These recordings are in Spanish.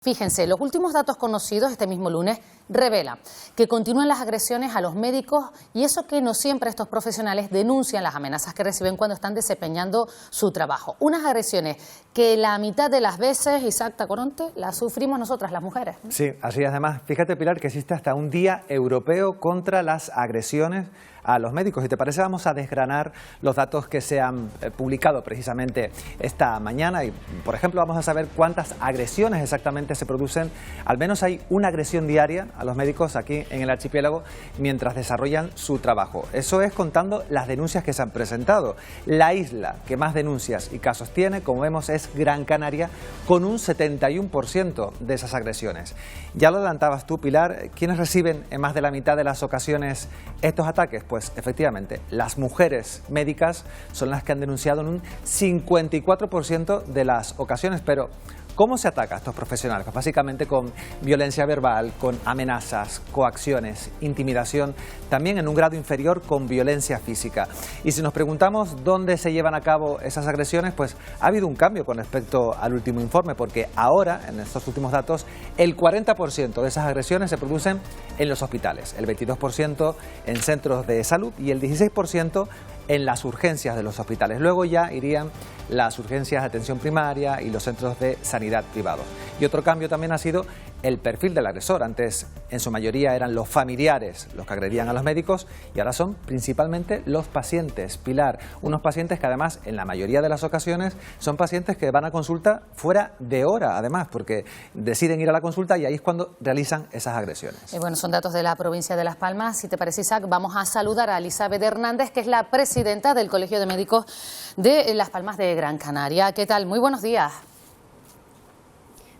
Fíjense, los últimos datos conocidos este mismo lunes revelan que continúan las agresiones a los médicos y eso que no siempre estos profesionales denuncian las amenazas que reciben cuando están desempeñando su trabajo. Unas agresiones que la mitad de las veces, Isaac Tacoronte, las sufrimos nosotras las mujeres. Sí, así es. Además, fíjate, Pilar, que existe hasta un día europeo contra las agresiones a los médicos. Y te parece, vamos a desgranar los datos que se han publicado precisamente esta mañana. Y, por ejemplo, vamos a saber cuántas agresiones exactamente se producen. Al menos hay una agresión diaria a los médicos aquí en el archipiélago mientras desarrollan su trabajo. Eso es contando las denuncias que se han presentado. La isla que más denuncias y casos tiene, como vemos, es Gran Canaria, con un 71% de esas agresiones. Ya lo adelantabas tú, Pilar, ¿quiénes reciben en más de la mitad de las ocasiones estos ataques? Pues efectivamente, las mujeres médicas son las que han denunciado en un 54% de las ocasiones, pero ¿cómo se ataca a estos profesionales? Pues básicamente con violencia verbal, con amenazas, coacciones, intimidación, también en un grado inferior con violencia física. Y si nos preguntamos dónde se llevan a cabo esas agresiones, pues ha habido un cambio con respecto al último informe, porque ahora, en estos últimos datos, el 40% de esas agresiones se producen en los hospitales, el 22% en centros de salud y el 16% en las urgencias de los hospitales. Luego ya irían las urgencias de atención primaria y los centros de sanidad privados. Y otro cambio también ha sido el perfil del agresor. Antes, en su mayoría, eran los familiares los que agredían a los médicos y ahora son principalmente los pacientes. Pilar, unos pacientes que además, en la mayoría de las ocasiones, son pacientes que van a consulta fuera de hora, además, porque deciden ir a la consulta y ahí es cuando realizan esas agresiones. Bueno, son datos de la provincia de Las Palmas. Si te parece, Isaac, vamos a saludar a Elizabeth Hernández, que es la presidenta del Colegio de Médicos de Las Palmas de Gran Canaria. ¿Qué tal? Muy buenos días.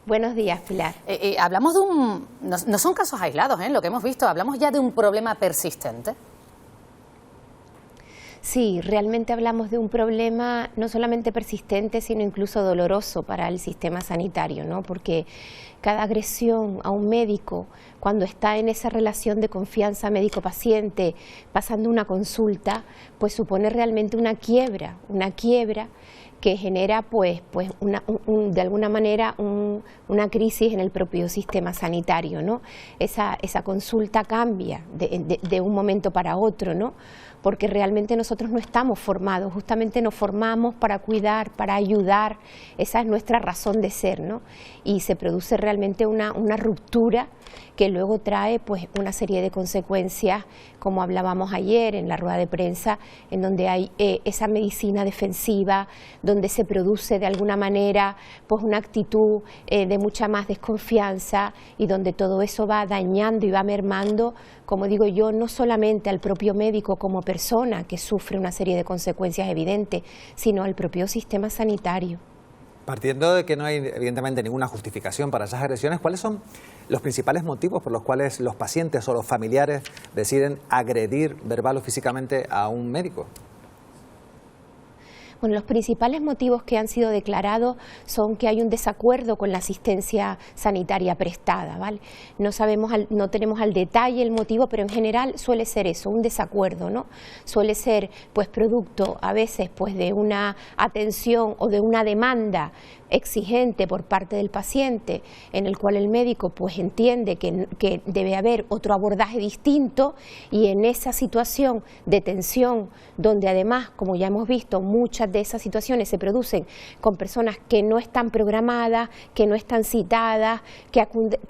Buenos días, Pilar. Hablamos de un... No son casos aislados, lo que hemos visto. Hablamos ya de un problema persistente. Sí, realmente hablamos de un problema no solamente persistente, sino incluso doloroso para el sistema sanitario, ¿no? Porque cada agresión a un médico, cuando está en esa relación de confianza médico-paciente, pasando una consulta, pues supone realmente una quiebra que genera de alguna manera una crisis en el propio sistema sanitario, ¿no? Esa consulta cambia de un momento para otro, ¿no? Porque realmente nosotros no estamos formados, justamente nos formamos para cuidar, para ayudar, esa es nuestra razón de ser, ¿no? Y se produce realmente una ruptura que luego trae pues una serie de consecuencias, como hablábamos ayer en la rueda de prensa, en donde hay esa medicina defensiva, donde se produce de alguna manera pues una actitud de mucha más desconfianza y donde todo eso va dañando y va mermando, como digo yo, no solamente al propio médico como persona que sufre una serie de consecuencias evidentes, sino al propio sistema sanitario. Partiendo de que no hay evidentemente ninguna justificación para esas agresiones, ¿cuáles son los principales motivos por los cuales los pacientes o los familiares deciden agredir verbal o físicamente a un médico? Bueno, los principales motivos que han sido declarados son que hay un desacuerdo con la asistencia sanitaria prestada, ¿vale? No tenemos al detalle el motivo, pero en general suele ser eso, un desacuerdo, ¿no? Suele ser pues producto a veces pues de una atención o de una demanda exigente por parte del paciente, en el cual el médico pues entiende que debe haber otro abordaje distinto, y en esa situación de tensión, donde además, como ya hemos visto, muchas de esas situaciones se producen con personas que no están programadas, que no están citadas, que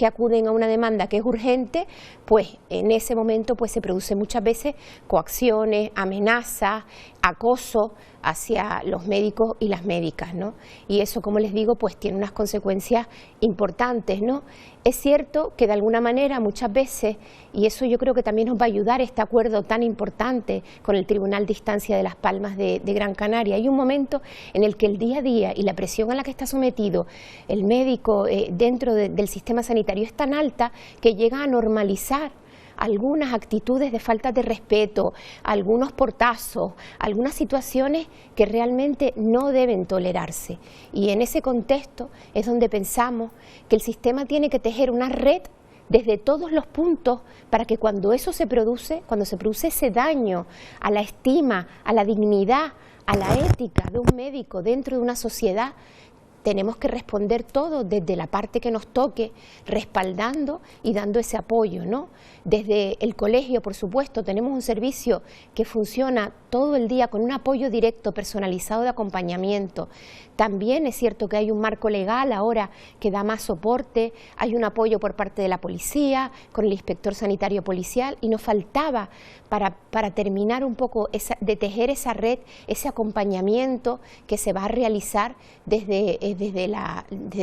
acuden a una demanda que es urgente, pues en ese momento pues se producen muchas veces coacciones, amenazas, acoso hacia los médicos y las médicas, ¿no? Y eso, como les digo, pues tiene unas consecuencias importantes, ¿no? Es cierto que de alguna manera muchas veces, y eso yo creo que también nos va a ayudar este acuerdo tan importante con el Tribunal de Instancia de Las Palmas de Gran Canaria, hay un momento en el que el día a día y la presión a la que está sometido el médico dentro del sistema sanitario es tan alta que llega a normalizar algunas actitudes de falta de respeto, algunos portazos, algunas situaciones que realmente no deben tolerarse. Y en ese contexto es donde pensamos que el sistema tiene que tejer una red desde todos los puntos para que cuando eso se produce, cuando se produce ese daño a la estima, a la dignidad, a la ética de un médico dentro de una sociedad, tenemos que responder todo desde la parte que nos toque, respaldando y dando ese apoyo, ¿no? Desde el colegio, por supuesto, tenemos un servicio que funciona todo el día con un apoyo directo, personalizado de acompañamiento. También es cierto que hay un marco legal ahora que da más soporte, hay un apoyo por parte de la policía, con el inspector sanitario policial, y nos faltaba para terminar un poco de tejer esa red, ese acompañamiento que se va a realizar desde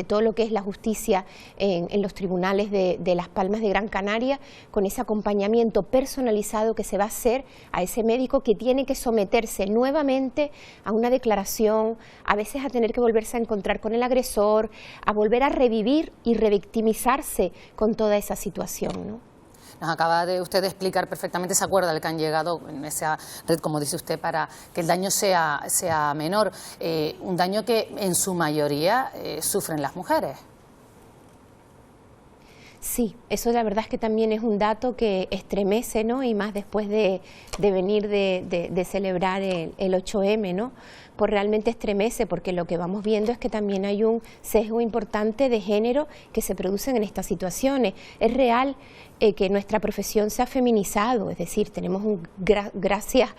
todo lo que es la justicia en los tribunales de Las Palmas de Gran Canaria, con ese acompañamiento personalizado que se va a hacer a ese médico que tiene que someterse nuevamente a una declaración, a veces a tener que volverse a encontrar con el agresor, a volver a revivir y revictimizarse con toda esa situación, ¿no? Nos acaba de usted explicar perfectamente ese acuerdo al que han llegado en esa red, como dice usted, para que el daño sea menor. Un daño que en su mayoría sufren las mujeres. Sí, eso la verdad es que también es un dato que estremece, ¿no? Y más después de venir de celebrar el 8M, ¿no? Pues realmente estremece, porque lo que vamos viendo es que también hay un sesgo importante de género que se producen en estas situaciones. Es real que nuestra profesión se ha feminizado, es decir, tenemos gracias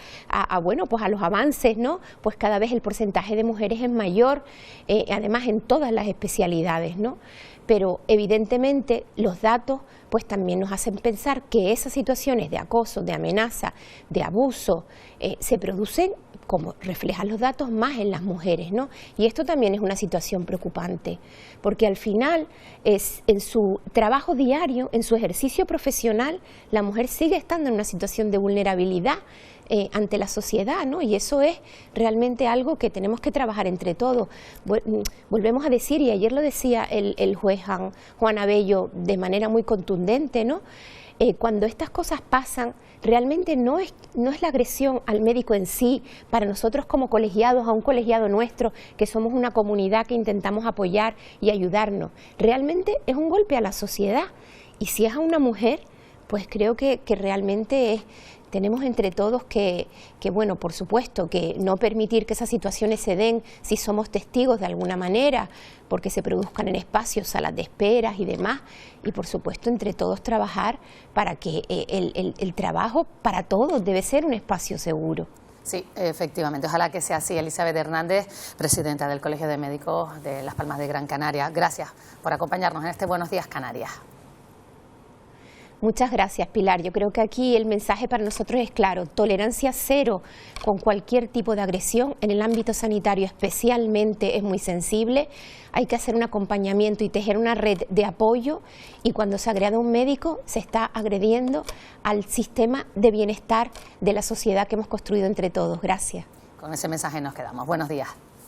bueno, pues a los avances, ¿no? Pues cada vez el porcentaje de mujeres es mayor, además en todas las especialidades, ¿no? Pero evidentemente los datos pues también nos hacen pensar que esas situaciones de acoso, de amenaza, de abuso, se producen, como reflejan los datos, más en las mujeres, ¿no? Y esto también es una situación preocupante, porque al final en su trabajo diario, en su ejercicio profesional, la mujer sigue estando en una situación de vulnerabilidad ante la sociedad, ¿no? Y eso es realmente algo que tenemos que trabajar entre todos. Volvemos a decir, y ayer lo decía el juez Juan Abello de manera muy contundente, ¿no? Cuando estas cosas pasan, realmente no es la agresión al médico en sí, para nosotros como colegiados, a un colegiado nuestro, que somos una comunidad que intentamos apoyar y ayudarnos. Realmente es un golpe a la sociedad, y si es a una mujer, pues creo que realmente tenemos entre todos que, bueno, por supuesto, que no permitir que esas situaciones se den si somos testigos de alguna manera, porque se produzcan en espacios, salas de esperas y demás, y por supuesto entre todos trabajar para que el trabajo para todos debe ser un espacio seguro. Sí, efectivamente, ojalá que sea así. Elizabeth Hernández, presidenta del Colegio de Médicos de Las Palmas de Gran Canaria, gracias por acompañarnos en este Buenos Días Canarias. Muchas gracias, Pilar. Yo creo que aquí el mensaje para nosotros es claro: tolerancia cero con cualquier tipo de agresión. En el ámbito sanitario especialmente es muy sensible. Hay que hacer un acompañamiento y tejer una red de apoyo, y cuando se agrede a un médico se está agrediendo al sistema de bienestar de la sociedad que hemos construido entre todos. Gracias. Con ese mensaje nos quedamos. Buenos días.